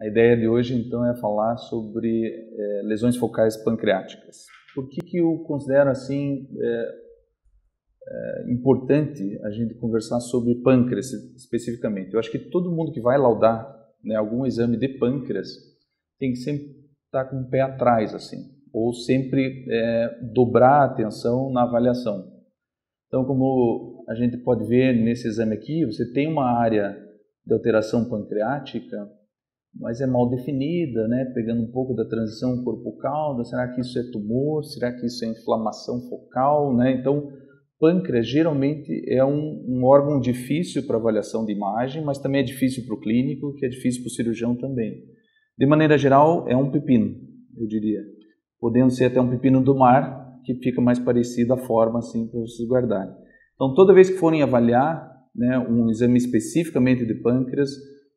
A ideia de hoje, então, é falar sobre lesões focais pancreáticas. Por que eu considero, assim, importante a gente conversar sobre pâncreas especificamente? Eu acho que todo mundo que vai laudar, né, algum exame de pâncreas tem que sempre estar com o pé atrás, assim, ou sempre dobrar a atenção na avaliação. Então, como a gente pode ver nesse exame aqui, você tem uma área de alteração pancreática, mas é mal definida, né? Pegando um pouco da transição corpo-cauda. Será que isso é tumor? Será que isso é inflamação focal, né? Então, pâncreas geralmente é um órgão difícil para avaliação de imagem, mas também é difícil para o clínico, que é difícil para o cirurgião também. De maneira geral, é um pepino, eu diria. Podendo ser até um pepino do mar, que fica mais parecido a forma, assim, para vocês guardarem. Então, toda vez que forem avaliar, né, um exame especificamente de pâncreas,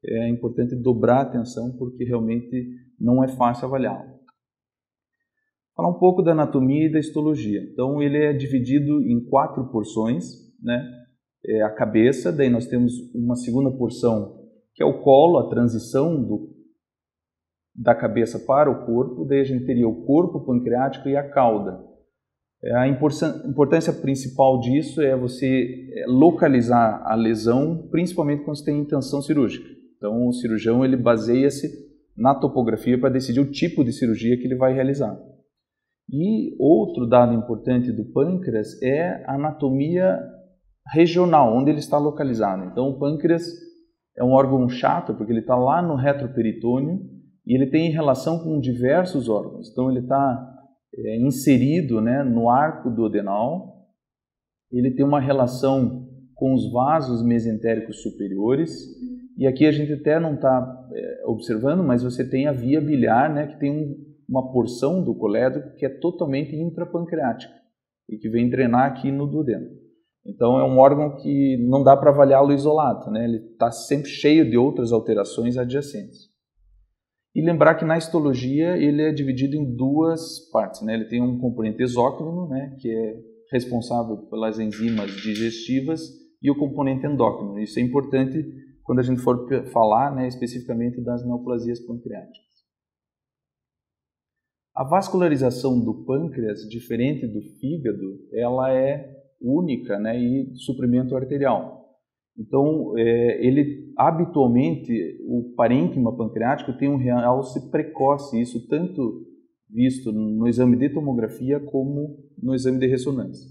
é importante dobrar a atenção, porque realmente não é fácil avaliá-lo. Falar um pouco da anatomia e da histologia. Então, ele é dividido em 4 porções, né? A cabeça, daí nós temos uma segunda porção, que é o colo, a transição da cabeça para o corpo, daí a gente teria o corpo pancreático e a cauda. A importância principal disso é você localizar a lesão, principalmente quando você tem intenção cirúrgica. Então, o cirurgião ele baseia-se na topografia para decidir o tipo de cirurgia que ele vai realizar. E outro dado importante do pâncreas é a anatomia regional, onde ele está localizado. Então, o pâncreas é um órgão chato, porque ele está lá no retroperitônio e ele tem relação com diversos órgãos. Então, ele está inserido, né, no arco duodenal, ele tem uma relação com os vasos mesentéricos superiores, e aqui a gente até não está observando, mas você tem a via biliar, né, que tem uma porção do colédoco que é totalmente intrapancreática e que vem drenar aqui no duodeno. Então é um órgão que não dá para avaliá-lo isolado, né, ele está sempre cheio de outras alterações adjacentes. E lembrar que na histologia ele é dividido em 2 partes, né? Ele tem um componente exócrino, né, que é responsável pelas enzimas digestivas, e o componente endócrino. Isso é importante quando a gente for falar, né, especificamente das neoplasias pancreáticas. A vascularização do pâncreas, diferente do fígado, ela é única, né, e suprimento arterial. Então, ele habitualmente, o parênquima pancreático tem um realce precoce, isso tanto visto no exame de tomografia como no exame de ressonância.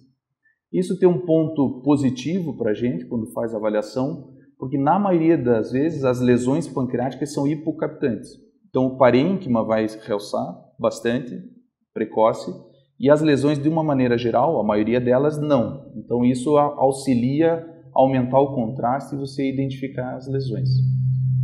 Isso tem um ponto positivo para a gente quando faz a avaliação, porque na maioria das vezes as lesões pancreáticas são hipocapitantes. Então, o parênquima vai realçar bastante, precoce, e as lesões, de uma maneira geral, a maioria delas não. Então, isso auxilia aumentar o contraste e você identificar as lesões.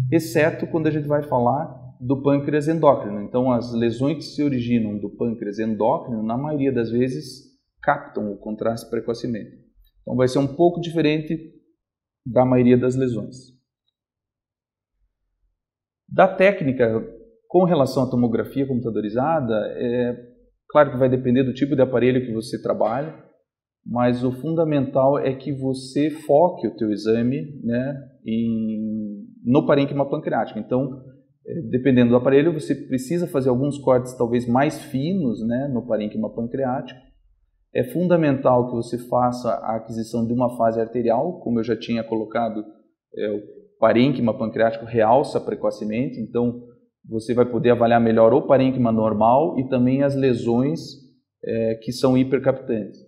Exceto quando a gente vai falar do pâncreas endócrino. Então, as lesões que se originam do pâncreas endócrino, na maioria das vezes, captam o contraste precocemente. Então, vai ser um pouco diferente da maioria das lesões. Da técnica, com relação à tomografia computadorizada, claro que vai depender do tipo de aparelho que você trabalha, mas o fundamental é que você foque o teu exame, né, no parênquima pancreático. Então, dependendo do aparelho, você precisa fazer alguns cortes talvez mais finos, né, no parênquima pancreático. É fundamental que você faça a aquisição de uma fase arterial, como eu já tinha colocado, o parênquima pancreático realça precocemente, então você vai poder avaliar melhor o parênquima normal e também as lesões que são hipercapitantes.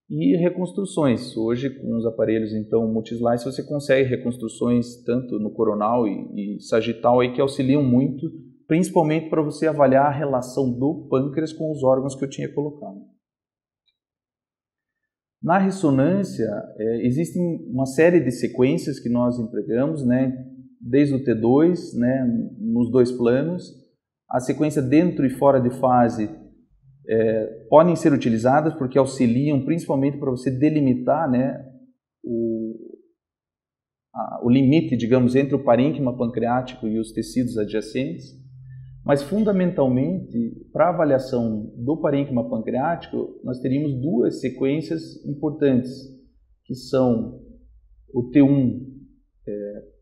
E reconstruções. Hoje, com os aparelhos então multislice, você consegue reconstruções tanto no coronal e sagital aí, que auxiliam muito, principalmente para você avaliar a relação do pâncreas com os órgãos que eu tinha colocado. Na ressonância, existem uma série de sequências que nós empregamos, né, desde o T2, né, nos 2 planos. A sequência dentro e fora de fase podem ser utilizadas porque auxiliam principalmente para você delimitar, né, o limite, digamos, entre o parênquima pancreático e os tecidos adjacentes, mas fundamentalmente para a avaliação do parênquima pancreático nós teríamos 2 sequências importantes, que são o T1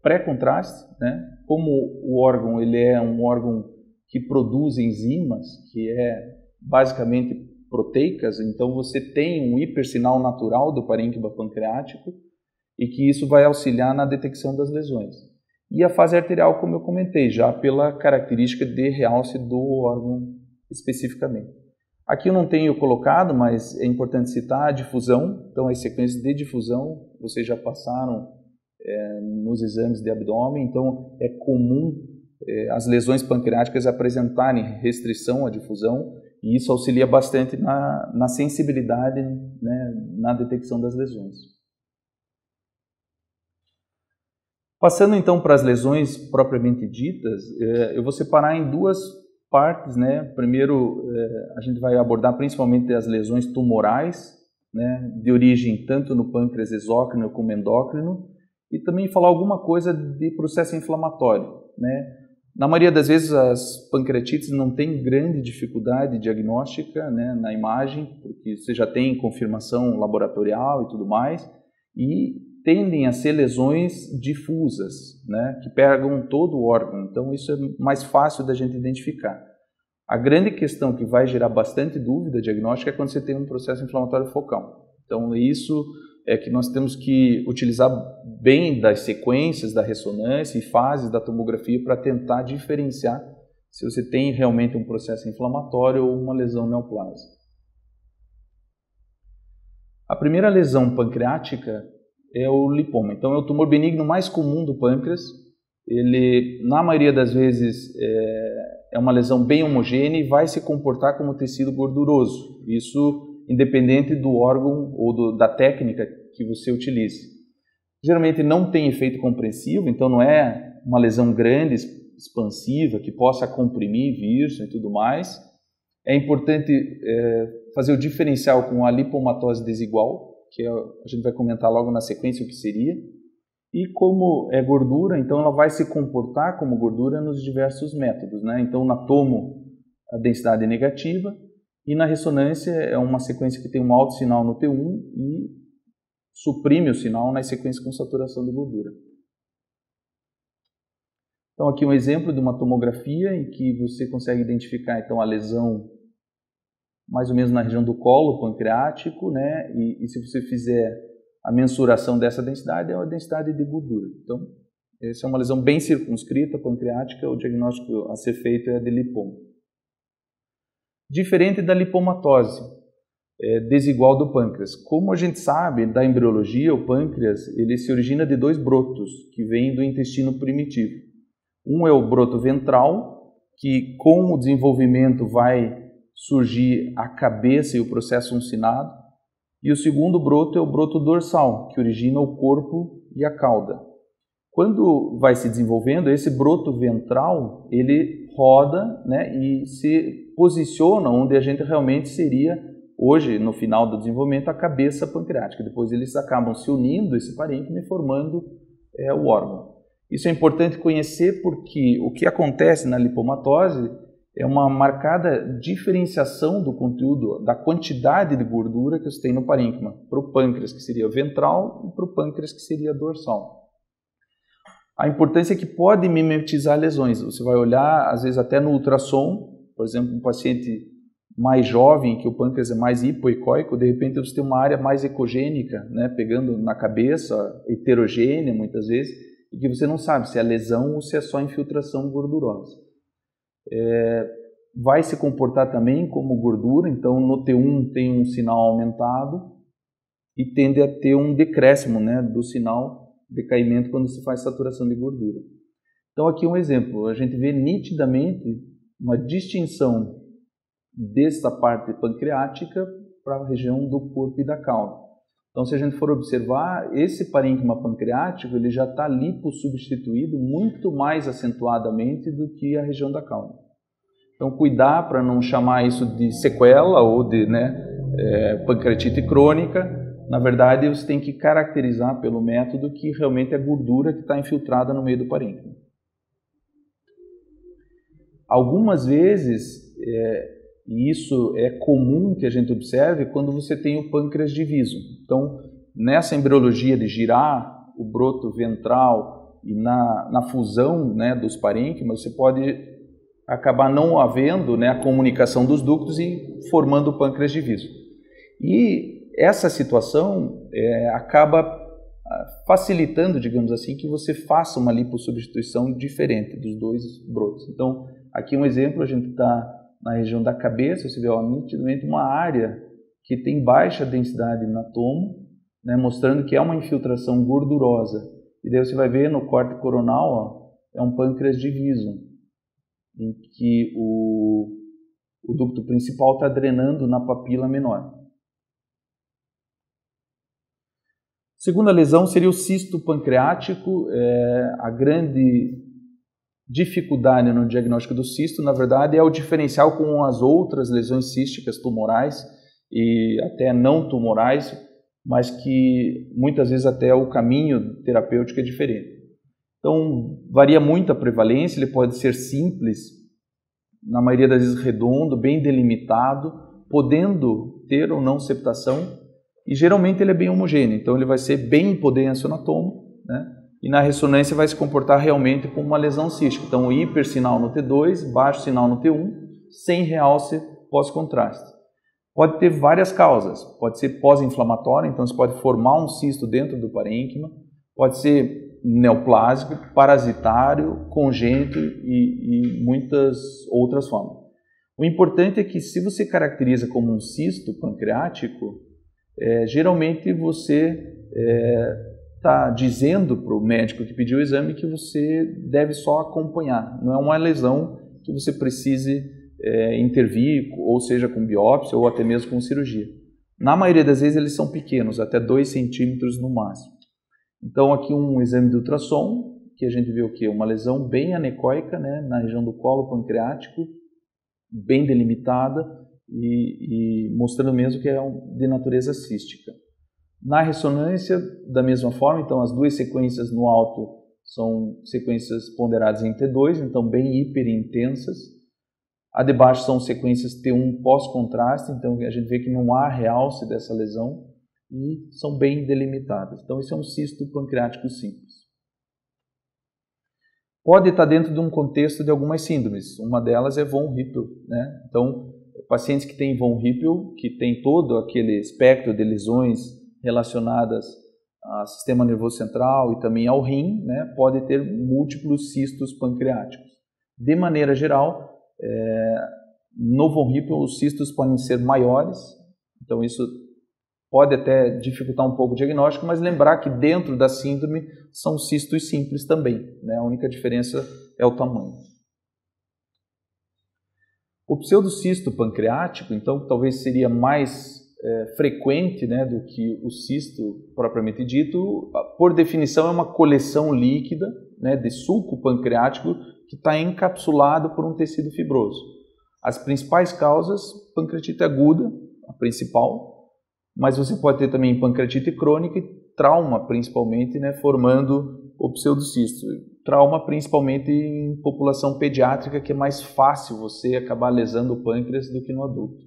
pré-contraste, né, Como o órgão ele é um órgão que produz enzimas, que é basicamente proteicas, então você tem um hipersinal natural do parênquima pancreático e que isso vai auxiliar na detecção das lesões. E a fase arterial, como eu comentei, já pela característica de realce do órgão especificamente. Aqui eu não tenho colocado, mas é importante citar a difusão. Então, as sequências de difusão, vocês já passaram nos exames de abdômen, então é comum as lesões pancreáticas apresentarem restrição à difusão, e isso auxilia bastante na sensibilidade, né, na detecção das lesões. Passando então para as lesões propriamente ditas, eu vou separar em duas partes, né? Primeiro, a gente vai abordar principalmente as lesões tumorais, né, de origem tanto no pâncreas exócrino como endócrino, e também falar alguma coisa de processo inflamatório, né? Na maioria das vezes as pancreatites não têm grande dificuldade diagnóstica, né, na imagem, porque você já tem confirmação laboratorial e tudo mais, e tendem a ser lesões difusas, né, que pegam todo o órgão, então isso é mais fácil da gente identificar. A grande questão que vai gerar bastante dúvida diagnóstica é quando você tem um processo inflamatório focal. Então isso é que nós temos que utilizar bem das sequências da ressonância e fases da tomografia para tentar diferenciar se você tem realmente um processo inflamatório ou uma lesão neoplásica. A primeira lesão pancreática é o lipoma. Então é o tumor benigno mais comum do pâncreas. Ele, na maioria das vezes, é uma lesão bem homogênea e vai se comportar como tecido gorduroso. Isso independente do órgão ou da técnica que você utilize. Geralmente não tem efeito compressivo, então não é uma lesão grande, expansiva, que possa comprimir vírus e tudo mais. É importante fazer o diferencial com a lipomatose desigual, que a gente vai comentar logo na sequência o que seria. E como é gordura, então ela vai se comportar como gordura nos diversos métodos, né? Então na tomo a densidade é negativa, e na ressonância é uma sequência que tem um alto sinal no T1 e suprime o sinal nas sequências com saturação de gordura. Então aqui um exemplo de uma tomografia em que você consegue identificar então a lesão mais ou menos na região do colo pancreático, né? E se você fizer a mensuração dessa densidade, é uma densidade de gordura. Então essa é uma lesão bem circunscrita pancreática, o diagnóstico a ser feito é a de lipoma. Diferente da lipomatose desigual do pâncreas. Como a gente sabe da embriologia, o pâncreas ele se origina de dois brotos que vêm do intestino primitivo. Um é o broto ventral, que com o desenvolvimento vai surgir a cabeça e o processo uncinado, e o segundo broto é o broto dorsal, que origina o corpo e a cauda. Quando vai se desenvolvendo, esse broto ventral ele roda, né, e se posiciona onde a gente realmente seria, hoje, no final do desenvolvimento, a cabeça pancreática. Depois eles acabam se unindo, esse parênquima, e formando o órgão. Isso é importante conhecer porque o que acontece na lipomatose é uma marcada diferenciação do conteúdo, da quantidade de gordura que você tem no parênquima, para o pâncreas, que seria ventral, e para o pâncreas, que seria dorsal. A importância é que pode mimetizar lesões. Você vai olhar, às vezes, até no ultrassom, por exemplo, um paciente mais jovem, que o pâncreas é mais hipoecóico, de repente você tem uma área mais ecogênica, né, pegando na cabeça, heterogênea muitas vezes, e que você não sabe se é lesão ou se é só infiltração gordurosa. Vai se comportar também como gordura, então no T1 tem um sinal aumentado e tende a ter um decréscimo, né, do sinal decaimento quando se faz saturação de gordura. Então aqui um exemplo, a gente vê nitidamente uma distinção desta parte pancreática para a região do corpo e da cauda. Então se a gente for observar, esse parênquima pancreático ele já está lipossubstituído muito mais acentuadamente do que a região da cauda. Então cuidar para não chamar isso de sequela ou de pancreatite crônica. Na verdade, você tem que caracterizar pelo método que realmente é gordura que está infiltrada no meio do parênquima. Algumas vezes, e isso é comum que a gente observe quando você tem o pâncreas diviso. Então, nessa embriologia de girar o broto ventral e na fusão, né, dos parênquimas, você pode acabar não havendo, né, a comunicação dos ductos e formando o pâncreas diviso. E essa situação acaba facilitando, digamos assim, que você faça uma lipossubstituição diferente dos dois brotos. Então, aqui um exemplo, a gente está na região da cabeça, você vê nitidamente uma área que tem baixa densidade na tomo, né, mostrando que é uma infiltração gordurosa. E daí você vai ver no corte coronal, é um pâncreas diviso, em que o ducto principal está drenando na papila menor. Segunda lesão seria o cisto pancreático. A grande dificuldade no diagnóstico do cisto, na verdade, é o diferencial com as outras lesões císticas tumorais e até não tumorais, mas que muitas vezes até o caminho terapêutico é diferente. Então, varia muito a prevalência, ele pode ser simples, na maioria das vezes redondo, bem delimitado, podendo ter ou não septação, e geralmente ele é bem homogêneo, então ele vai ser bem hipodenso na tomo, né? E na ressonância vai se comportar realmente como uma lesão cística. Então, hipersinal no T2, baixo sinal no T1, sem realce pós-contraste. Pode ter várias causas, pode ser pós-inflamatório, então você pode formar um cisto dentro do parênquima, pode ser neoplásico, parasitário, congênito e muitas outras formas. O importante é que se você caracteriza como um cisto pancreático, geralmente você está dizendo para o médico que pediu o exame que você deve só acompanhar, não é uma lesão que você precise intervir, ou seja com biópsia ou até mesmo com cirurgia. Na maioria das vezes eles são pequenos, até 2 centímetros no máximo. Então aqui um exame de ultrassom, que a gente vê o quê? Uma lesão bem anecoica, né, na região do colo pancreático, bem delimitada e mostrando mesmo que é de natureza cística. Na ressonância, da mesma forma, então as duas sequências no alto são sequências ponderadas em T2, então bem hiperintensas. A de baixo são sequências T1 pós-contraste, então a gente vê que não há realce dessa lesão e são bem delimitadas. Então esse é um cisto pancreático simples. Pode estar dentro de um contexto de algumas síndromes, uma delas é von Hippel, né? Então, pacientes que têm von Hippel, que tem todo aquele espectro de lesões relacionadas ao sistema nervoso central e também ao rim, né, pode ter múltiplos cistos pancreáticos. De maneira geral, no von Hippel os cistos podem ser maiores, então isso pode até dificultar um pouco o diagnóstico, mas lembrar que dentro da síndrome são cistos simples também, né? A única diferença é o tamanho. O pseudocisto pancreático, então, talvez seria mais frequente, né, do que o cisto propriamente dito. Por definição, é uma coleção líquida, né, de suco pancreático que está encapsulado por um tecido fibroso. As principais causas, pancreatite aguda, a principal, mas você pode ter também pancreatite crônica e trauma, principalmente, né, formando o pseudocisto. Trauma principalmente em população pediátrica, que é mais fácil você acabar lesando o pâncreas do que no adulto.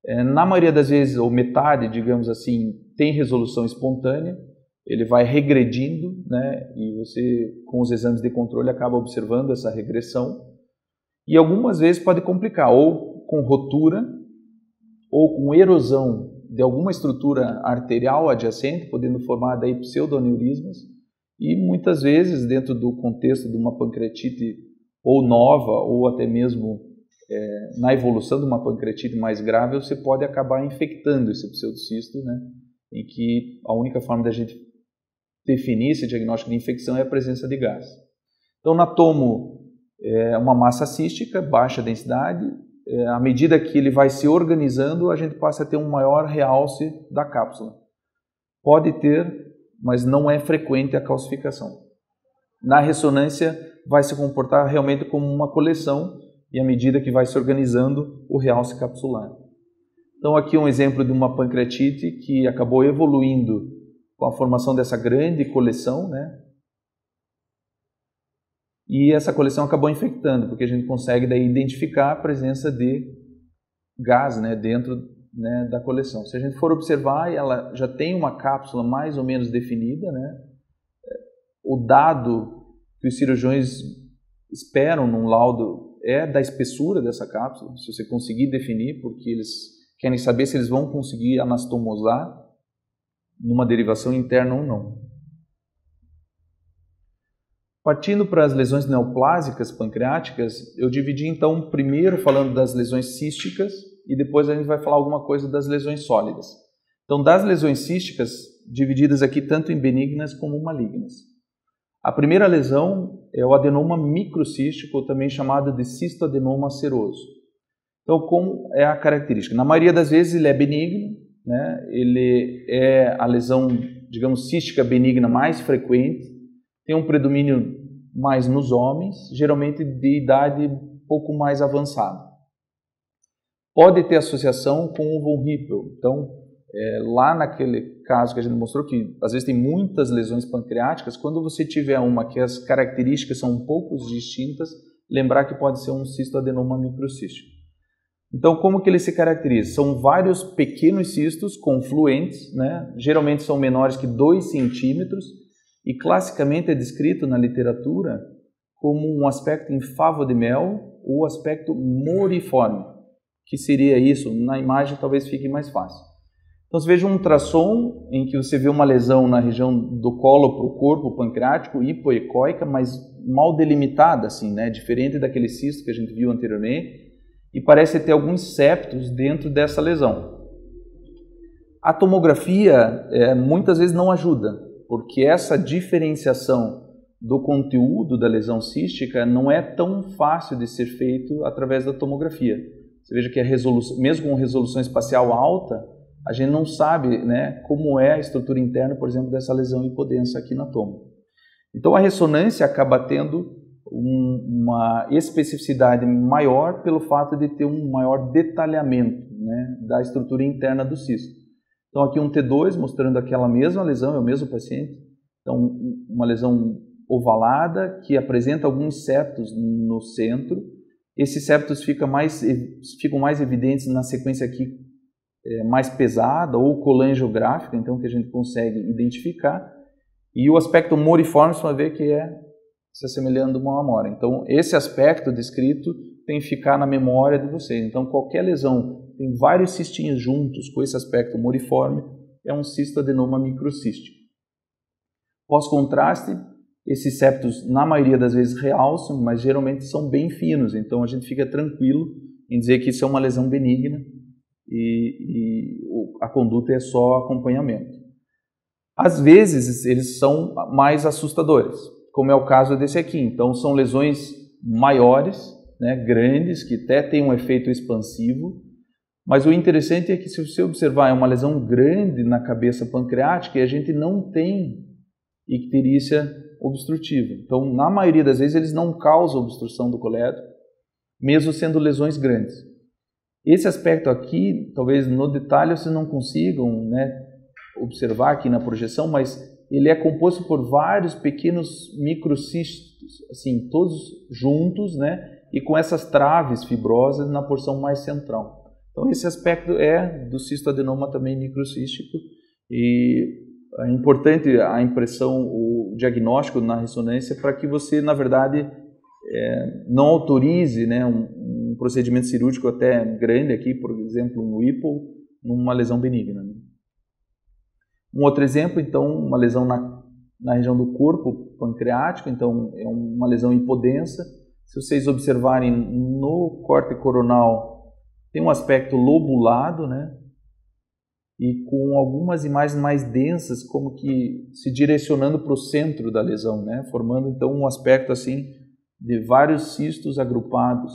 Na maioria das vezes, ou metade, digamos assim, tem resolução espontânea, ele vai regredindo, né, e você, com os exames de controle, acaba observando essa regressão. E algumas vezes pode complicar, ou com rotura, ou com erosão de alguma estrutura arterial adjacente, podendo formar daí pseudoaneurismas, e muitas vezes, dentro do contexto de uma pancreatite ou nova, ou até mesmo na evolução de uma pancreatite mais grave, você pode acabar infectando esse pseudocisto, né, em que a única forma da gente definir esse diagnóstico de infecção é a presença de gás. Então, na tomo, é uma massa cística, baixa densidade. À medida que ele vai se organizando, a gente passa a ter um maior realce da cápsula. Pode ter, mas não é frequente a calcificação. Na ressonância, vai se comportar realmente como uma coleção, e à medida que vai se organizando, o realce capsular. Então aqui um exemplo de uma pancreatite que acabou evoluindo com a formação dessa grande coleção, né? E essa coleção acabou infectando, porque a gente consegue daí identificar a presença de gás, né, dentro, né, da coleção. Se a gente for observar, ela já tem uma cápsula mais ou menos definida, né? o dado que os cirurgiões esperam num laudo é da espessura dessa cápsula, se você conseguir definir, porque eles querem saber se eles vão conseguir anastomosar numa derivação interna ou não. Partindo para as lesões neoplásicas pancreáticas, eu dividi então primeiro falando das lesões císticas e depois a gente vai falar alguma coisa das lesões sólidas. Então, das lesões císticas, divididas aqui tanto em benignas como malignas. A primeira lesão é o adenoma microcístico, ou também chamado de cistoadenoma seroso. Então, como é a característica? Na maioria das vezes ele é benigno, né? Ele é a lesão, digamos, cística benigna mais frequente, tem um predomínio mais nos homens, geralmente de idade um pouco mais avançada. Pode ter associação com o von Hippel. Então, lá naquele caso que a gente mostrou que às vezes tem muitas lesões pancreáticas, quando você tiver uma que as características são um pouco distintas, lembrar que pode ser um cistoadenoma microcístico. Então, como que ele se caracteriza? São vários pequenos cistos confluentes, né? Geralmente são menores que 2 centímetros, e classicamente é descrito na literatura como um aspecto infavo-de-mel ou aspecto moriforme, que seria isso, na imagem talvez fique mais fácil. Então você veja um ultrassom em que você vê uma lesão na região do colo para o corpo pancreático, hipoecóica, mas mal delimitada, assim, né? Diferente daquele cisto que a gente viu anteriormente, e parece ter alguns septos dentro dessa lesão. A tomografia muitas vezes não ajuda, porque essa diferenciação do conteúdo da lesão cística não é tão fácil de ser feito através da tomografia. Você veja que a resolução, mesmo com resolução espacial alta, a gente não sabe, né, como é a estrutura interna, por exemplo, dessa lesão hipodensa aqui na toma. Então a ressonância acaba tendo uma especificidade maior pelo fato de ter um maior detalhamento, né, da estrutura interna do cisto. Então aqui um T2 mostrando aquela mesma lesão, é o mesmo paciente. Então uma lesão ovalada que apresenta alguns septos no centro. Esses septos ficam mais evidentes na sequência aqui mais pesada ou colangiográfica, então que a gente consegue identificar. E o aspecto moriforme, você vai ver que se assemelhando a uma amora. Então esse aspecto descrito tem que ficar na memória de vocês. Então qualquer lesão tem vários cistinhos juntos com esse aspecto moriforme, é um cistoadenoma microcístico. Pós-contraste, esses septos na maioria das vezes realçam, mas geralmente são bem finos, então a gente fica tranquilo em dizer que isso é uma lesão benigna e a conduta é só acompanhamento. Às vezes eles são mais assustadores, como é o caso desse aqui. Então são lesões maiores, né, grandes, que até têm um efeito expansivo. Mas o interessante é que se você observar é uma lesão grande na cabeça pancreática e a gente não tem icterícia obstrutiva. Então, na maioria das vezes, eles não causam obstrução do colédoco, mesmo sendo lesões grandes. Esse aspecto aqui, talvez no detalhe vocês não consigam, né, observar aqui na projeção, mas ele é composto por vários pequenos microcistos, assim, todos juntos, né, e com essas traves fibrosas na porção mais central. Então esse aspecto é do cistoadenoma também microcístico e é importante a impressão, o diagnóstico na ressonância para que você, na verdade, não autorize, né, um procedimento cirúrgico até grande aqui, por exemplo, um Whipple, numa lesão benigna. Né? Um outro exemplo, então, uma lesão na região do corpo pancreático, então é uma lesão hipodensa. Se vocês observarem no córtex coronal, tem um aspecto lobulado, né? E com algumas imagens mais densas, como que se direcionando para o centro da lesão, né? Formando então um aspecto assim de vários cistos agrupados.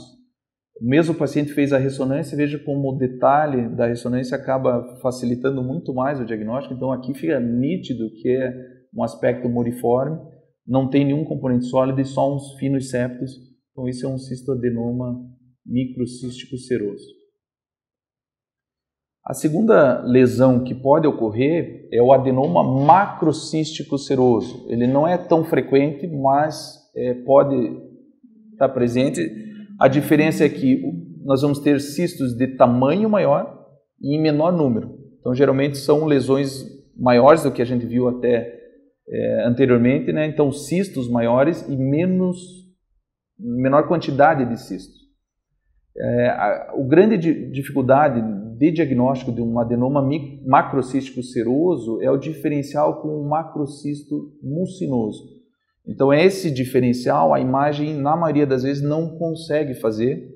O mesmo paciente fez a ressonância, veja como o detalhe da ressonância acaba facilitando muito mais o diagnóstico. Então aqui fica nítido que é um aspecto moriforme, não tem nenhum componente sólido e só uns finos septos. Então isso é um cistoadenoma microcístico seroso. A segunda lesão que pode ocorrer é o adenoma macrocístico seroso. Ele não é tão frequente, mas pode estar presente. A diferença é que nós vamos ter cistos de tamanho maior e em menor número. Então, geralmente são lesões maiores do que a gente viu até anteriormente, né? Então cistos maiores e menor quantidade de cistos. A grande dificuldade de diagnóstico de um adenoma macrocístico seroso é o diferencial com o macrocisto mucinoso. Então esse diferencial a imagem na maioria das vezes não consegue fazer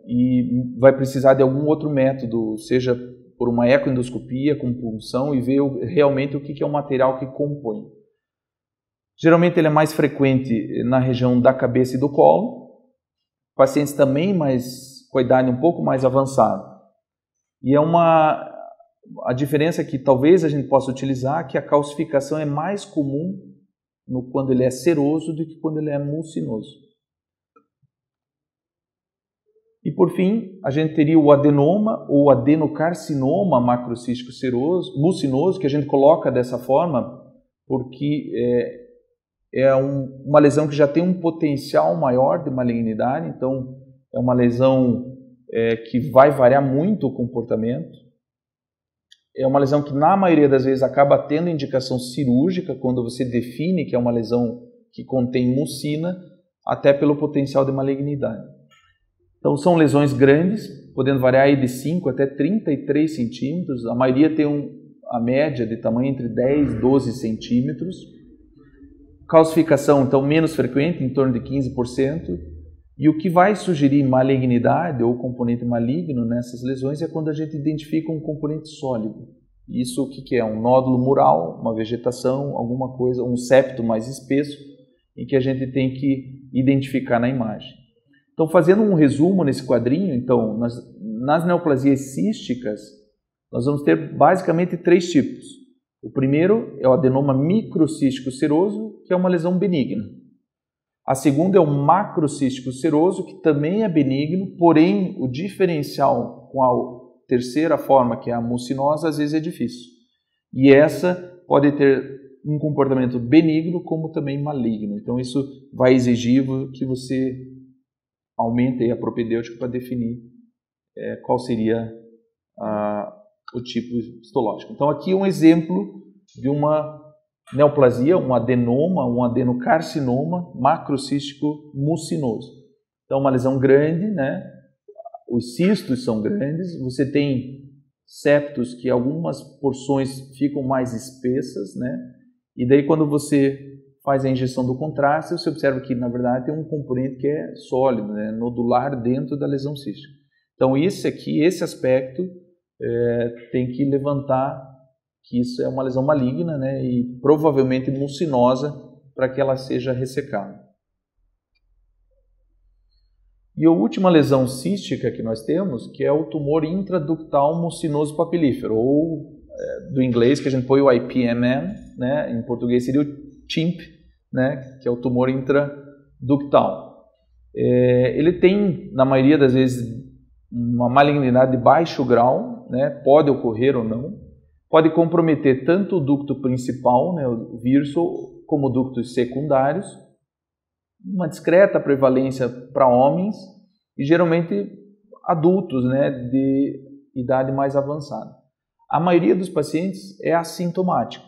e vai precisar de algum outro método, seja por uma ecoendoscopia com punção e ver realmente o que é o material que compõe. Geralmente ele é mais frequente na região da cabeça e do colo, pacientes também com a idade um pouco mais avançada. E a diferença que talvez a gente possa utilizar é que a calcificação é mais comum quando ele é seroso do que quando ele é mucinoso. E por fim, a gente teria o adenoma ou adenocarcinoma macrocístico mucinoso, que a gente coloca dessa forma porque uma lesão que já tem um potencial maior de malignidade, então é uma lesão que vai variar muito o comportamento. É uma lesão que na maioria das vezes acaba tendo indicação cirúrgica quando você define que é uma lesão que contém mucina, até pelo potencial de malignidade. Então são lesões grandes, podendo variar aí de 5 até 33 centímetros, a maioria tem a média de tamanho entre 10 e 12 centímetros. Calcificação, então, menos frequente, em torno de 15%. E o que vai sugerir malignidade ou componente maligno nessas lesões é quando a gente identifica um componente sólido. Isso o que é? Um nódulo mural, uma vegetação, alguma coisa, um septo mais espesso, em que a gente tem que identificar na imagem. Então, fazendo um resumo nesse quadrinho, então, nas neoplasias císticas, nós vamos ter basicamente 3 tipos. O primeiro é o adenoma microcístico seroso, que é uma lesão benigna. A segunda é o macrocístico seroso, que também é benigno, porém o diferencial com a terceira forma, que é a mucinosa, às vezes é difícil. E essa pode ter um comportamento benigno como também maligno. Então isso vai exigir que você aumente a propedêutica para definir qual seria o tipo histológico. Então aqui um exemplo de uma neoplasia, um adenoma, um adenocarcinoma macrocístico mucinoso. Então uma lesão grande, né? Os cistos são grandes, você tem septos que algumas porções ficam mais espessas, né? E daí quando você faz a injeção do contraste, você observa que na verdade tem um componente que é sólido, né? Nodular dentro da lesão cística. Então esse aspecto tem que levantar que isso é uma lesão maligna, né, e provavelmente mucinosa para que ela seja ressecada. E a última lesão cística que nós temos, que é o tumor intraductal mucinoso papilífero, ou do inglês que a gente põe o IPMN, né, em português seria o TIMP, né, que é o tumor intraductal. Ele tem, na maioria das vezes, uma malignidade de baixo grau, né, pode ocorrer ou não. Pode comprometer tanto o ducto principal, né, o vírus, como ductos secundários, uma discreta prevalência para homens e geralmente adultos, né, de idade mais avançada. A maioria dos pacientes é assintomático,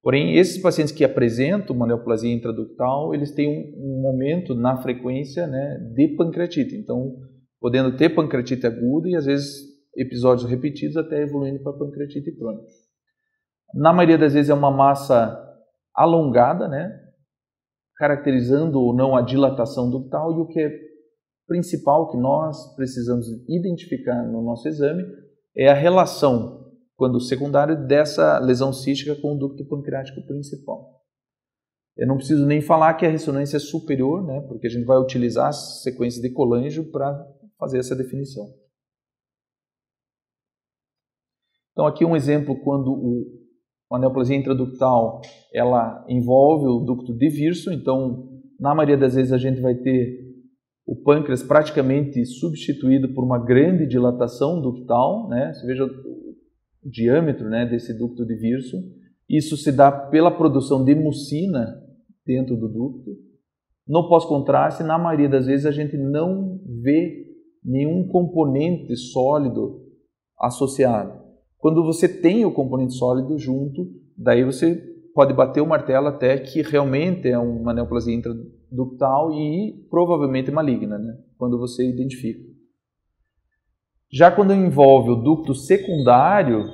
porém esses pacientes que apresentam uma neoplasia intraductal, eles têm um aumento na frequência, né, de pancreatite, então podendo ter pancreatite aguda e às vezes episódios repetidos até evoluindo para pancreatite crônica. Na maioria das vezes é uma massa alongada, né, caracterizando ou não a dilatação ductal, e o que é principal que nós precisamos identificar no nosso exame é a relação, quando secundário, dessa lesão cística com o ducto pancreático principal. Eu não preciso nem falar que a ressonância é superior, né, porque a gente vai utilizar as sequências de colangio para fazer essa definição. Então aqui um exemplo quando a neoplasia intraductal ela envolve o ducto de Wirsum, então na maioria das vezes a gente vai ter o pâncreas praticamente substituído por uma grande dilatação ductal, né? Você veja o diâmetro, né, desse ducto de Wirsum. Isso se dá pela produção de mucina dentro do ducto. No pós-contraste, na maioria das vezes a gente não vê nenhum componente sólido associado. Quando você tem o componente sólido junto, daí você pode bater o martelo até que realmente é uma neoplasia intraductal e provavelmente maligna, né? Quando você identifica. Já quando envolve o ducto secundário,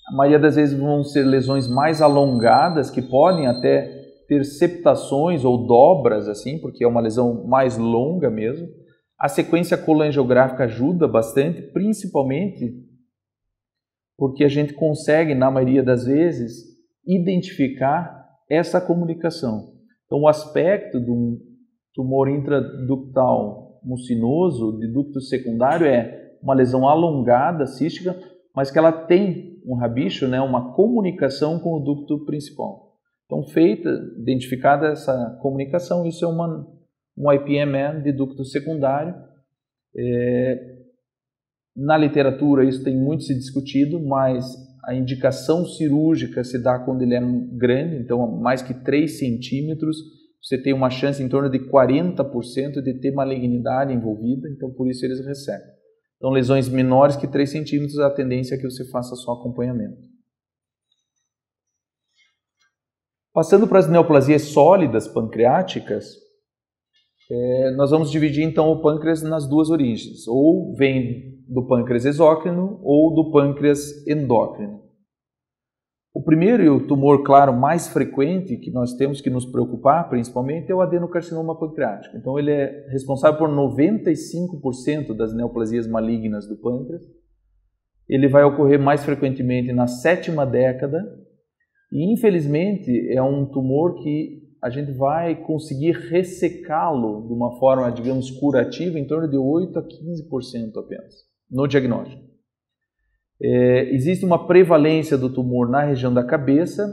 a maioria das vezes vão ser lesões mais alongadas, que podem até ter septações ou dobras, assim, porque é uma lesão mais longa mesmo. A sequência colangiográfica ajuda bastante, principalmente porque a gente consegue, na maioria das vezes, identificar essa comunicação. Então, o aspecto de um tumor intraductal mucinoso de ducto secundário é uma lesão alongada, cística, mas que ela tem um rabicho, né, uma comunicação com o ducto principal. Então, identificada essa comunicação, isso é um IPMN de ducto secundário. Na literatura isso tem muito se discutido, mas a indicação cirúrgica se dá quando ele é grande, então mais que 3 centímetros, você tem uma chance em torno de 40% de ter malignidade envolvida, então por isso eles recebem. Então lesões menores que 3 centímetros, a tendência é que você faça só acompanhamento. Passando para as neoplasias sólidas pancreáticas, nós vamos dividir então o pâncreas nas duas origens, ou vem do pâncreas exócrino ou do pâncreas endócrino. O primeiro e o tumor, claro, mais frequente que nós temos que nos preocupar, principalmente, é o adenocarcinoma pancreático. Então ele é responsável por 95% das neoplasias malignas do pâncreas. Ele vai ocorrer mais frequentemente na 7ª década e, infelizmente, é um tumor que a gente vai conseguir ressecá-lo de uma forma, digamos, curativa em torno de 8 a 15% apenas, no diagnóstico. Existe uma prevalência do tumor na região da cabeça.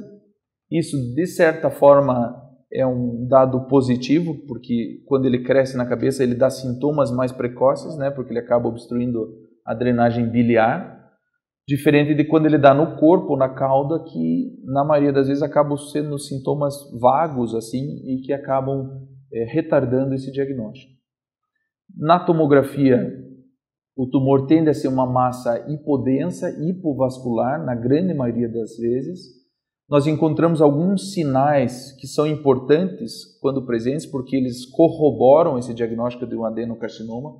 Isso, de certa forma, é um dado positivo, porque quando ele cresce na cabeça, ele dá sintomas mais precoces, né, porque ele acaba obstruindo a drenagem biliar. Diferente de quando ele dá no corpo, na cauda, que na maioria das vezes acabam sendo sintomas vagos assim e que acabam retardando esse diagnóstico. Na tomografia, o tumor tende a ser uma massa hipodensa, hipovascular, na grande maioria das vezes. Nós encontramos alguns sinais que são importantes quando presentes, porque eles corroboram esse diagnóstico de um adenocarcinoma,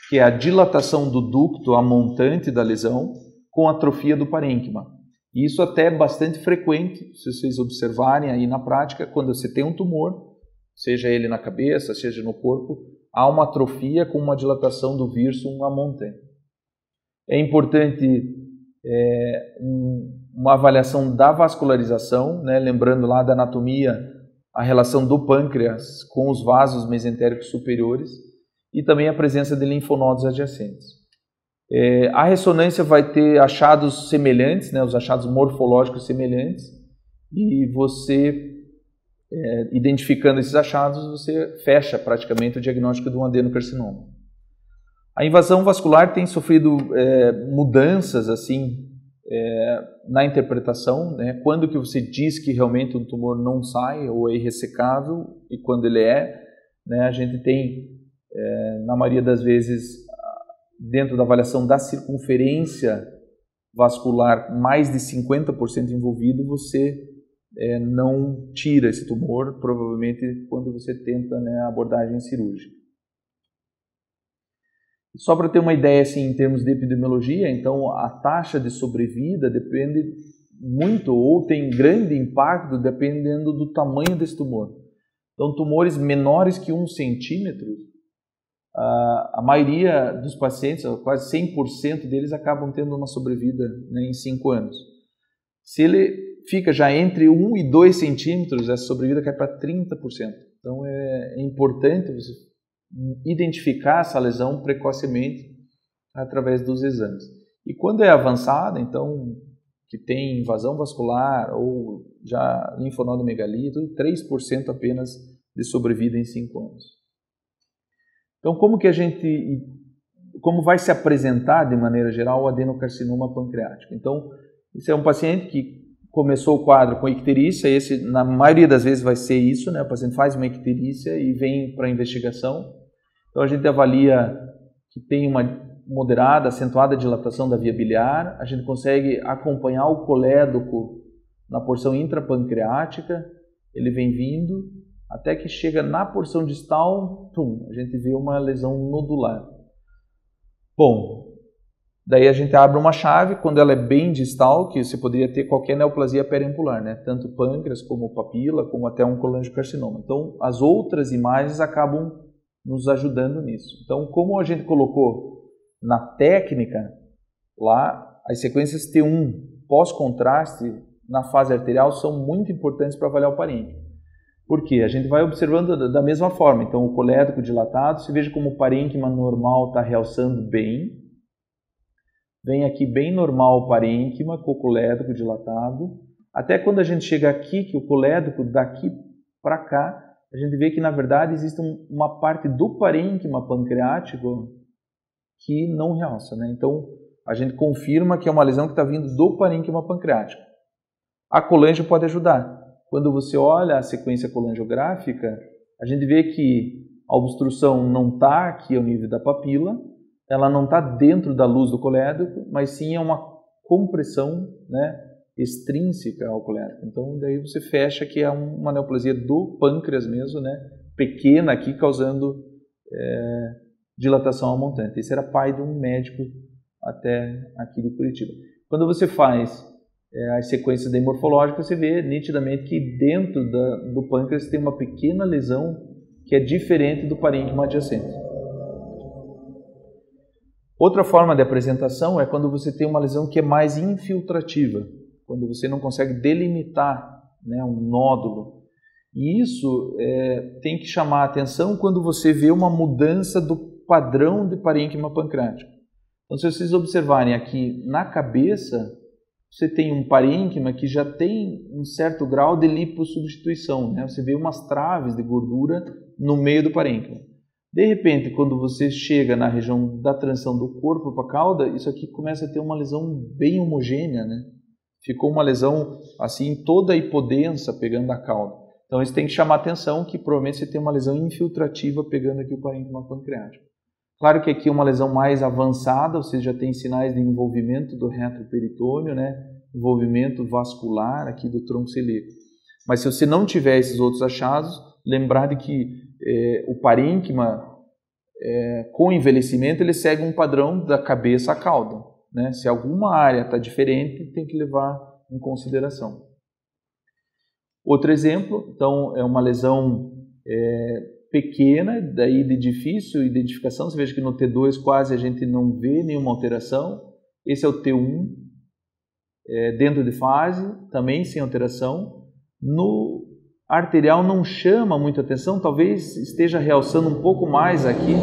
que é a dilatação do ducto, a montante da lesão, com atrofia do parênquima. E isso até é bastante frequente, se vocês observarem aí na prática, quando você tem um tumor, seja ele na cabeça, seja no corpo, há uma atrofia com uma dilatação do virsum a montante. É importante uma avaliação da vascularização, né? Lembrando lá da anatomia, a relação do pâncreas com os vasos mesentéricos superiores e também a presença de linfonodos adjacentes. A ressonância vai ter achados semelhantes, né, os achados morfológicos semelhantes, e você, identificando esses achados, você fecha praticamente o diagnóstico de um adenocarcinoma. A invasão vascular tem sofrido mudanças assim na interpretação, né, quando que você diz que realmente um tumor não sai ou é irressecável, e quando ele né, a gente tem, na maioria das vezes, dentro da avaliação da circunferência vascular, mais de 50% envolvido, você não tira esse tumor, provavelmente quando você tenta, né, a abordagem cirúrgica. Só para ter uma ideia assim, em termos de epidemiologia, então a taxa de sobrevida depende muito ou tem grande impacto dependendo do tamanho desse tumor. Então tumores menores que 1 centímetro, a maioria dos pacientes, quase 100% deles, acabam tendo uma sobrevida, né, em 5 anos. Se ele fica já entre 1 e 2 centímetros, essa sobrevida cai para 30%. Então é importante você identificar essa lesão precocemente através dos exames. E quando é avançada, então, que tem invasão vascular ou já linfonodomegalia, 3% apenas de sobrevida em 5 anos. Então, como vai se apresentar de maneira geral o adenocarcinoma pancreático? Então, esse é um paciente que começou o quadro com icterícia, esse na maioria das vezes vai ser isso, né? O paciente faz uma icterícia e vem para a investigação. Então a gente avalia que tem uma moderada, acentuada dilatação da via biliar, a gente consegue acompanhar o colédoco na porção intrapancreática, ele vem vindo, até que chega na porção distal, a gente vê uma lesão nodular. Bom, daí a gente abre uma chave, quando ela é bem distal, que você poderia ter qualquer neoplasia periampular, né? Tanto pâncreas, como papila, como até um colangiocarcinoma. Então, as outras imagens acabam nos ajudando nisso. Então, como a gente colocou na técnica, lá, as sequências T1 pós-contraste na fase arterial são muito importantes para avaliar o parênquima. Por quê? A gente vai observando da mesma forma. Então, o colédoco dilatado, você veja como o parênquima normal está realçando bem. Vem aqui bem normal o parênquima com o colédoco dilatado. Até quando a gente chega aqui, que o colédoco daqui para cá, a gente vê que, na verdade, existe uma parte do parênquima pancreático que não realça, né? Então, a gente confirma que é uma lesão que está vindo do parênquima pancreático. A colangio pode ajudar. Quando você olha a sequência colangiográfica, a gente vê que a obstrução não está aqui ao nível da papila, ela não está dentro da luz do colédoco, mas sim é uma compressão, né, extrínseca ao colédoco. Então, daí você fecha que é uma neoplasia do pâncreas mesmo, né, pequena aqui, causando dilatação ao montante. Esse era pai de um médico até aqui de Curitiba. Quando você faz as sequências morfológicas, você vê nitidamente que dentro do pâncreas tem uma pequena lesão que é diferente do parênquima adjacente. Outra forma de apresentação é quando você tem uma lesão que é mais infiltrativa, quando você não consegue delimitar, né, um nódulo. E isso tem que chamar a atenção quando você vê uma mudança do padrão de parênquima pancreático. Então, se vocês observarem aqui na cabeça, você tem um parênquima que já tem um certo grau de lipossubstituição, né? Você vê umas traves de gordura no meio do parênquima. De repente, quando você chega na região da transição do corpo para a cauda, isso aqui começa a ter uma lesão bem homogênea, né? Ficou uma lesão assim toda hipodensa pegando a cauda. Então, isso tem que chamar a atenção que provavelmente você tem uma lesão infiltrativa pegando aqui o parênquima pancreático. Claro que aqui é uma lesão mais avançada, você já tem sinais de envolvimento do retroperitônio, né? Envolvimento vascular aqui do tronco celíaco. Mas se você não tiver esses outros achados, lembrar de que o parênquima, com envelhecimento, ele segue um padrão da cabeça à cauda, né? Se alguma área está diferente, tem que levar em consideração. Outro exemplo, então, é uma lesão pequena, daí de difícil identificação. Você veja que no T2 quase a gente não vê nenhuma alteração. Esse é o T1, dentro de fase, também sem alteração. No arterial não chama muita atenção, talvez esteja realçando um pouco mais aqui,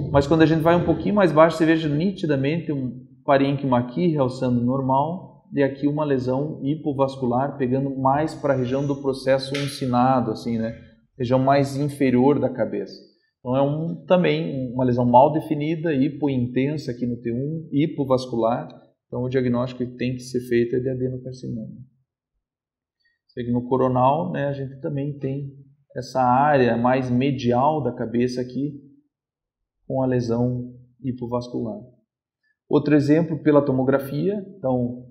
mas quando a gente vai um pouquinho mais baixo, você veja nitidamente um parênquima aqui realçando normal, e aqui uma lesão hipovascular, pegando mais para a região do processo uncinado, assim, né? Região mais inferior da cabeça. Então também uma lesão mal definida, hipointensa aqui no T1, hipovascular. Então o diagnóstico que tem que ser feito é de adenocarcinoma. No coronal, né, a gente também tem essa área mais medial da cabeça aqui com a lesão hipovascular. Outro exemplo pela tomografia. Então,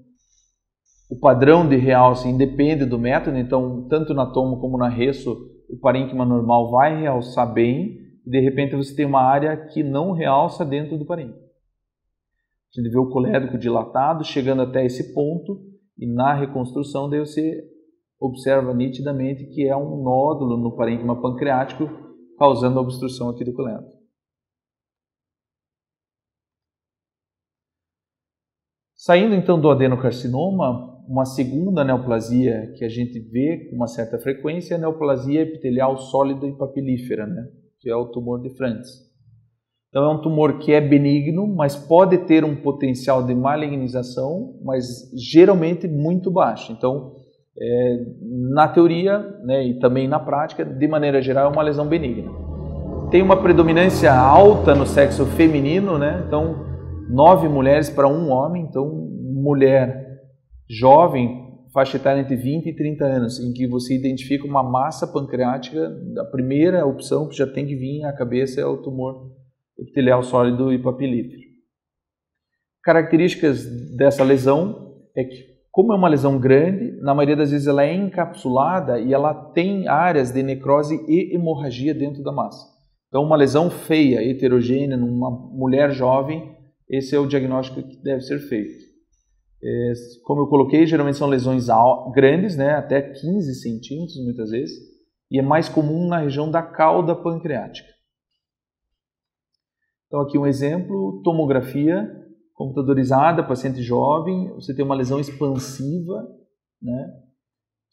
o padrão de realce independe do método. Então, tanto na tomo como na resso, o parênquima normal vai realçar bem, e de repente você tem uma área que não realça dentro do parênquima. A gente vê o colédoco dilatado chegando até esse ponto, e na reconstrução daí você observa nitidamente que é um nódulo no parênquima pancreático causando a obstrução aqui do colédoco. Saindo então do adenocarcinoma, uma segunda neoplasia que a gente vê com uma certa frequência é a neoplasia epitelial sólida e papilífera, né? Que é o tumor de Franz. Então é um tumor que é benigno, mas pode ter um potencial de malignização, mas geralmente muito baixo. Então, na teoria, né, e também na prática, de maneira geral, é uma lesão benigna. Tem uma predominância alta no sexo feminino, né? Então 9 mulheres para 1 homem. Então, mulher jovem, faixa etária entre 20 e 30 anos, em que você identifica uma massa pancreática, a primeira opção que já tem que vir à cabeça é o tumor epitelial sólido e papilífero. Características dessa lesão é que como é uma lesão grande, na maioria das vezes ela é encapsulada e ela tem áreas de necrose e hemorragia dentro da massa. Então, uma lesão feia, heterogênea, numa mulher jovem, esse é o diagnóstico que deve ser feito. Como eu coloquei, geralmente são lesões grandes, né, até 15 centímetros muitas vezes, e é mais comum na região da cauda pancreática. Então, aqui um exemplo, tomografia computadorizada, paciente jovem, você tem uma lesão expansiva, né,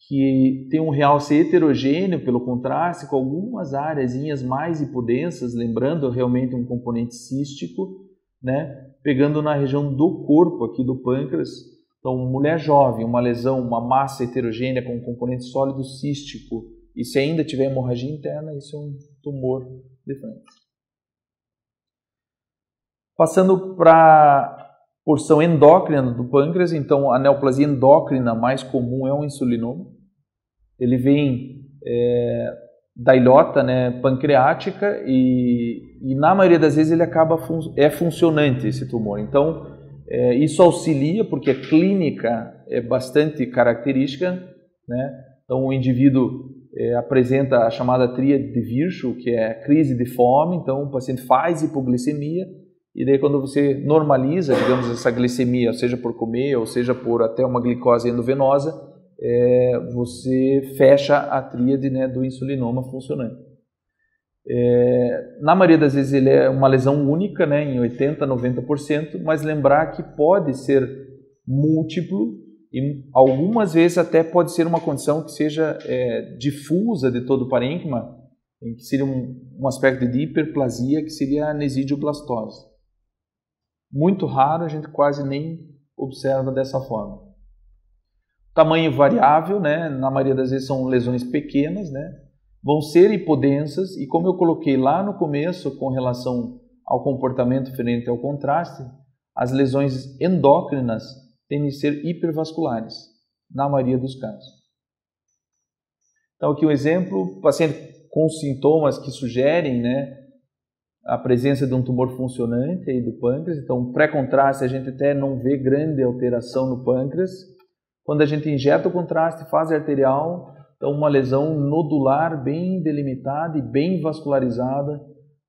que tem um realce heterogêneo pelo contraste, com algumas áreazinhas mais hipodensas, lembrando realmente um componente cístico, né, pegando na região do corpo aqui do pâncreas. Então, mulher jovem, uma lesão, uma massa heterogênea com um componente sólido cístico, e se ainda tiver hemorragia interna, isso é um tumor de pâncreas. Passando para a porção endócrina do pâncreas, então a neoplasia endócrina mais comum é um insulinoma. Ele vem da ilhota, né, pancreática e na maioria das vezes ele acaba funcionante esse tumor. Então isso auxilia porque a clínica é bastante característica, né? Então o indivíduo apresenta a chamada tríade de Virchow, que é crise de fome. Então o paciente faz hipoglicemia. E daí quando você normaliza, digamos, essa glicemia, seja por comer ou seja por até uma glicose endovenosa, você fecha a tríade, né, do insulinoma funcionante. Na maioria das vezes ele é uma lesão única, né, em 80% a 90%, mas lembrar que pode ser múltiplo e algumas vezes até pode ser uma condição que seja difusa de todo o parênquima, em que seria um aspecto de hiperplasia, que seria a nesidioblastose. Muito raro, a gente quase nem observa dessa forma. Tamanho variável, né? Na maioria das vezes são lesões pequenas, né? Vão ser hipodensas e como eu coloquei lá no começo com relação ao comportamento frente ao contraste, as lesões endócrinas tendem a ser hipervasculares, na maioria dos casos. Então aqui um exemplo, paciente com sintomas que sugerem, né, a presença de um tumor funcionante aí do pâncreas. Então, pré-contraste a gente até não vê grande alteração no pâncreas. Quando a gente injeta o contraste, fase arterial, então uma lesão nodular bem delimitada e bem vascularizada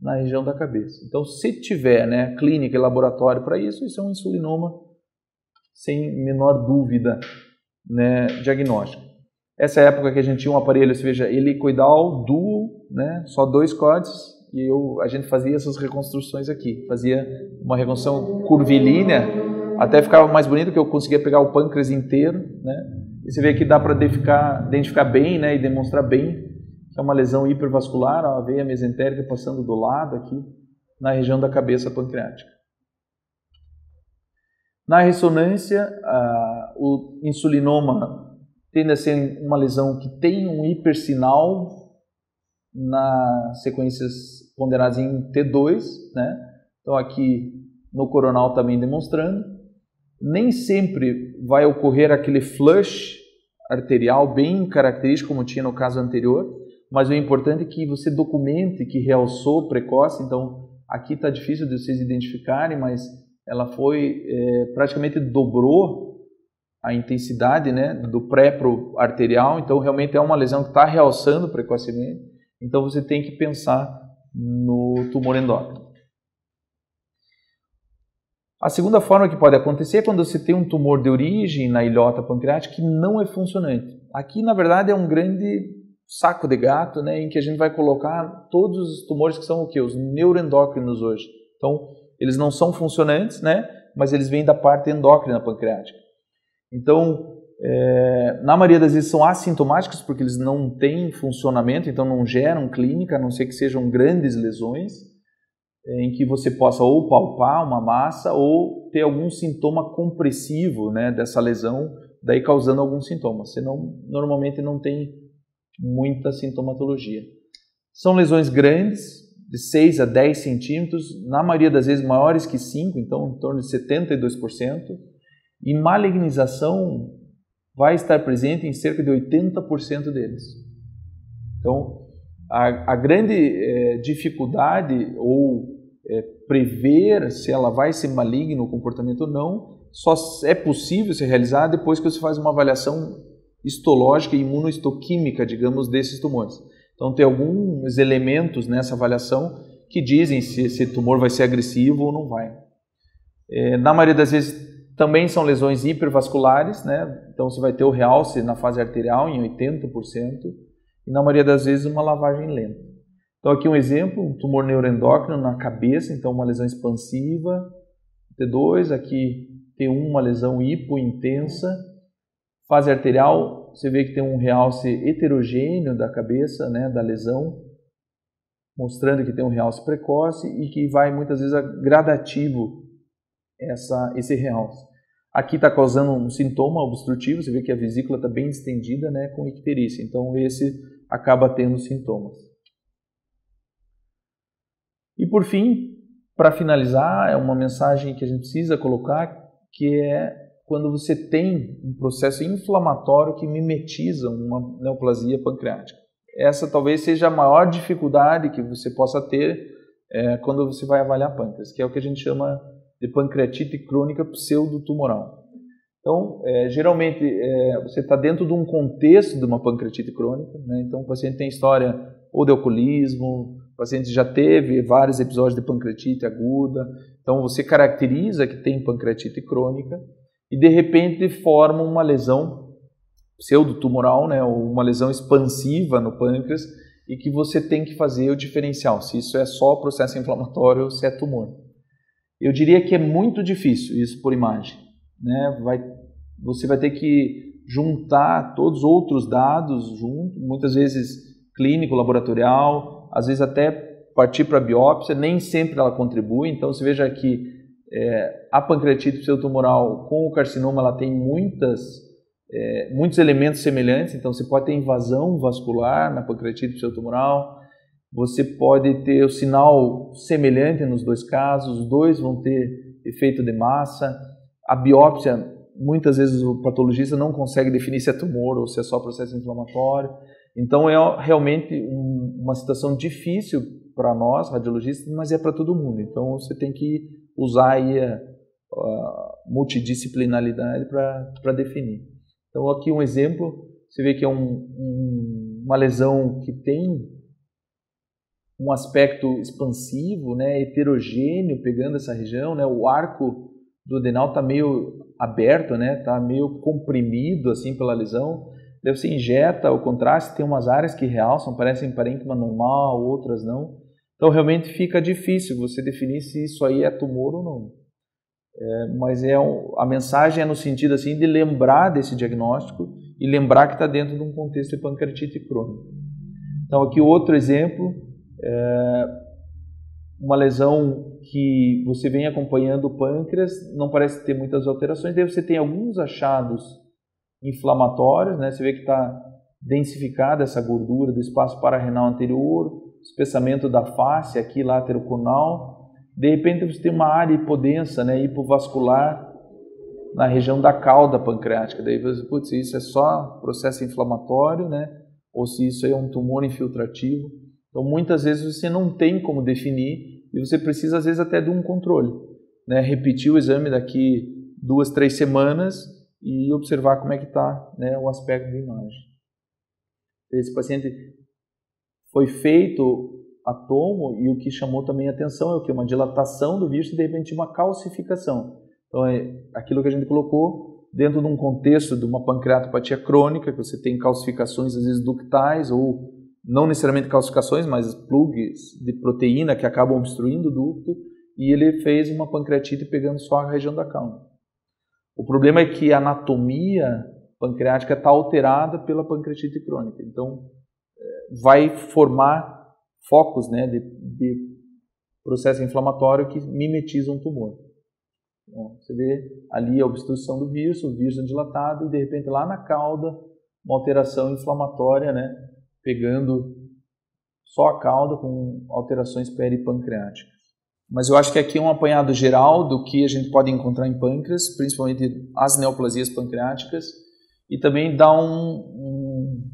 na região da cabeça. Então, se tiver, né, clínica e laboratório para isso, isso é um insulinoma sem menor dúvida, né, diagnóstico. Essa época que a gente tinha um aparelho, você veja, helicoidal, duo, né, só 2 cortes, e a gente fazia essas reconstruções aqui. Fazia uma reconstrução curvilínea, até ficava mais bonito que eu conseguia pegar o pâncreas inteiro, né? E você vê que dá para identificar bem, né, e demonstrar bem que é uma lesão hipervascular, a veia mesentérica passando do lado aqui, na região da cabeça pancreática. Na ressonância, o insulinoma tende a ser uma lesão que tem um hipersinal nas sequências ponderadas em T2, né? Então aqui no coronal também demonstrando. Nem sempre vai ocorrer aquele flush arterial bem característico como tinha no caso anterior, mas o importante é que você documente que realçou precoce. Então aqui está difícil de vocês identificarem, mas ela foi praticamente dobrou a intensidade, né, do pré para o arterial. Então realmente é uma lesão que está realçando precocemente. Então você tem que pensar no tumor endócrino. A segunda forma que pode acontecer é quando você tem um tumor de origem na ilhota pancreática que não é funcionante. Aqui, na verdade, é um grande saco de gato, né, em que a gente vai colocar todos os tumores que são o quê? Os neuroendócrinos hoje. Então, eles não são funcionantes, né, mas eles vêm da parte endócrina pancreática. Então, na maioria das vezes são assintomáticos porque eles não têm funcionamento, então não geram clínica, a não ser que sejam grandes lesões, em que você possa ou palpar uma massa ou ter algum sintoma compressivo, né, dessa lesão, daí causando algum sintoma. Senão, normalmente não tem muita sintomatologia. São lesões grandes, de 6 a 10 centímetros, na maioria das vezes maiores que 5, então em torno de 72%, e malignização vai estar presente em cerca de 80% deles. Então, a grande dificuldade ou prever se ela vai ser maligna o comportamento ou não, só é possível ser realizado depois que você faz uma avaliação histológica e imunohistoquímica, digamos, desses tumores. Então tem alguns elementos nessa avaliação que dizem se esse tumor vai ser agressivo ou não vai. Na maioria das vezes também são lesões hipervasculares, né? Então você vai ter o realce na fase arterial em 80% e na maioria das vezes uma lavagem lenta. Então aqui um exemplo, um tumor neuroendócrino na cabeça, então uma lesão expansiva, T2, aqui T1, uma lesão hipointensa, fase arterial, você vê que tem um realce heterogêneo da cabeça, né, da lesão, mostrando que tem um realce precoce e que vai muitas vezes gradativo esse realce. Aqui está causando um sintoma obstrutivo, você vê que a vesícula está bem distendida, né, com icterícia, então esse acaba tendo sintomas. E por fim, para finalizar, é uma mensagem que a gente precisa colocar, que é quando você tem um processo inflamatório que mimetiza uma neoplasia pancreática. Essa talvez seja a maior dificuldade que você possa ter quando você vai avaliar pâncreas, que é o que a gente chama de pancreatite crônica pseudotumoral. Então, geralmente, você está dentro de um contexto de uma pancreatite crônica, né? Então o paciente tem história ou de alcoolismo, o paciente já teve vários episódios de pancreatite aguda, então você caracteriza que tem pancreatite crônica e de repente forma uma lesão pseudotumoral, né, ou uma lesão expansiva no pâncreas e que você tem que fazer o diferencial, se isso é só processo inflamatório ou se é tumor. Eu diria que é muito difícil isso por imagem, né? Você vai ter que juntar todos os outros dados junto, muitas vezes clínico, laboratorial, às vezes até partir para a biópsia, nem sempre ela contribui, então você veja que a pancreatite pseudotumoral com o carcinoma ela tem muitos elementos semelhantes, então você pode ter invasão vascular na pancreatite pseudotumoral, você pode ter o sinal semelhante nos dois casos, os dois vão ter efeito de massa, a biópsia, muitas vezes o patologista não consegue definir se é tumor ou se é só processo inflamatório, então é realmente uma situação difícil para nós, radiologistas, mas é para todo mundo, então você tem que usar aí a multidisciplinaridade para definir. Então aqui um exemplo, você vê que é uma lesão que tem um aspecto expansivo, né, heterogêneo, pegando essa região, né, o arco do adenal está meio aberto, né, está meio comprimido assim pela lesão. Daí você injeta o contraste, tem umas áreas que realçam, parecem parênquima normal, outras não. Então realmente fica difícil você definir se isso aí é tumor ou não. Mas a mensagem é no sentido assim de lembrar desse diagnóstico e lembrar que está dentro de um contexto de pancreatite crônica. Então aqui outro exemplo, uma lesão que você vem acompanhando o pâncreas, não parece ter muitas alterações, daí você tem alguns achados inflamatórios, né? Você vê que está densificada essa gordura do espaço pararrenal anterior, espessamento da face aqui lateroconal. De repente você tem uma área hipodensa, né, hipovascular na região da cauda pancreática. Daí você, putz, isso é só processo inflamatório, né, ou se isso é um tumor infiltrativo. Então muitas vezes você não tem como definir e você precisa às vezes até de um controle, né, repetir o exame daqui 2, 3 semanas e observar como é que está, né, o aspecto da imagem. Esse paciente foi feito a tomo e o que chamou também a atenção é o que? Uma dilatação do vírus e de repente uma calcificação. Então é aquilo que a gente colocou dentro de um contexto de uma pancreatopatia crônica, que você tem calcificações às vezes ductais ou não necessariamente calcificações, mas plugs de proteína que acabam obstruindo o ducto e ele fez uma pancreatite pegando só a região da cauda. O problema é que a anatomia pancreática está alterada pela pancreatite crônica, então vai formar focos, né, de processo inflamatório que mimetizam o tumor. Então, você vê ali a obstrução do vírus, o vírus dilatado e de repente lá na cauda uma alteração inflamatória, né, pegando só a cauda com alterações peripancreáticas. Mas eu acho que aqui é um apanhado geral do que a gente pode encontrar em pâncreas, principalmente as neoplasias pancreáticas, e também dá um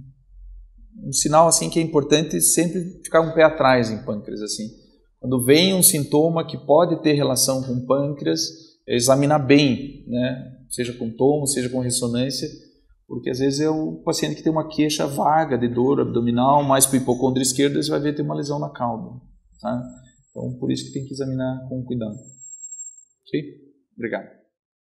sinal assim que é importante sempre ficar um pé atrás em pâncreas assim. Quando vem um sintoma que pode ter relação com o pâncreas, examinar bem, né? Seja com tomo, seja com ressonância, porque às vezes é o paciente que tem uma queixa vaga de dor abdominal, mais para o hipocôndrio esquerdo, você vai ver ter uma lesão na cauda. Tá? Então, por isso que tem que examinar com cuidado. Ok? Obrigado.